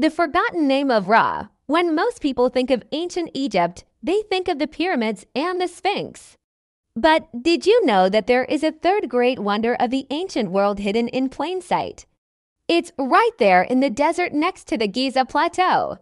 The forgotten name of Ra. When most people think of ancient Egypt, they think of the pyramids and the Sphinx. But did you know that there is a third great wonder of the ancient world hidden in plain sight? It's right there in the desert next to the Giza Plateau.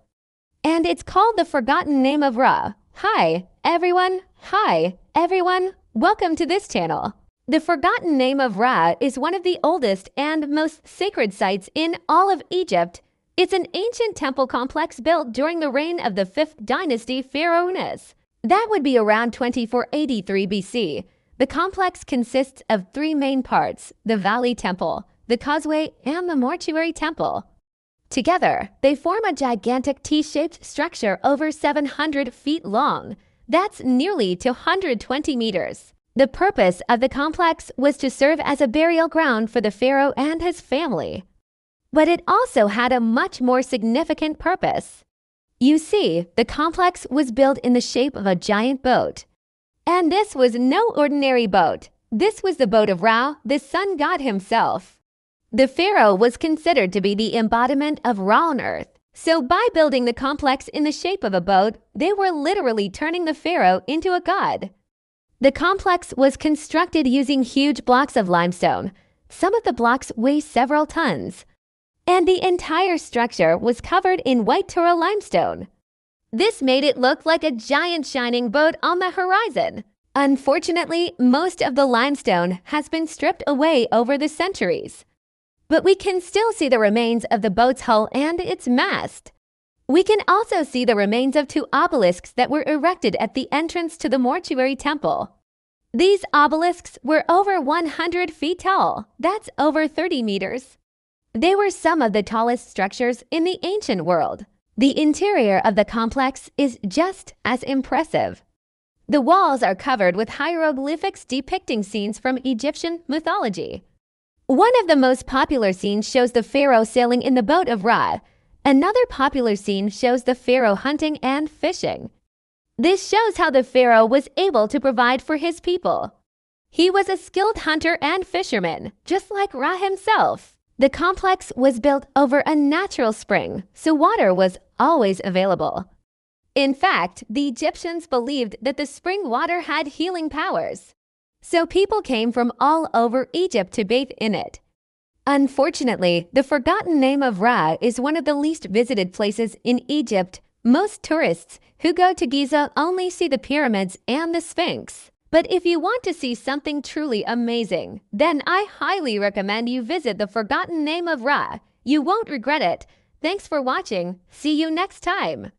And it's called the forgotten name of Ra. Hi, everyone. Hi, everyone. Welcome to this channel. The forgotten name of Ra is one of the oldest and most sacred sites in all of Egypt. It's an ancient temple complex built during the reign of the 5th dynasty Pharaoh Unas. That would be around 2483 BC. The complex consists of 3 main parts: the Valley Temple, the Causeway, and the Mortuary Temple. Together, they form a gigantic T-shaped structure over 700 feet long. That's nearly 220 meters. The purpose of the complex was to serve as a burial ground for the pharaoh and his family. But it also had a much more significant purpose. You see, the complex was built in the shape of a giant boat. And this was no ordinary boat. This was the boat of Ra, the sun god himself. The pharaoh was considered to be the embodiment of Ra on earth. So by building the complex in the shape of a boat, they were literally turning the pharaoh into a god. The complex was constructed using huge blocks of limestone. Some of the blocks weigh several tons. And the entire structure was covered in white Tura limestone. This made it look like a giant shining boat on the horizon. Unfortunately, most of the limestone has been stripped away over the centuries. But we can still see the remains of the boat's hull and its mast. We can also see the remains of 2 obelisks that were erected at the entrance to the Mortuary Temple. These obelisks were over 100 feet tall. That's over 30 meters. They were some of the tallest structures in the ancient world. The interior of the complex is just as impressive. The walls are covered with hieroglyphics depicting scenes from Egyptian mythology. One of the most popular scenes shows the pharaoh sailing in the boat of Ra. Another popular scene shows the pharaoh hunting and fishing. This shows how the pharaoh was able to provide for his people. He was a skilled hunter and fisherman, just like Ra himself. The complex was built over a natural spring, so water was always available. In fact, the Egyptians believed that the spring water had healing powers. So people came from all over Egypt to bathe in it. Unfortunately, the forgotten name of Ra is one of the least visited places in Egypt. Most tourists who go to Giza only see the pyramids and the Sphinx. But if you want to see something truly amazing, then I highly recommend you visit the forgotten name of Ra. You won't regret it. Thanks for watching. See you next time.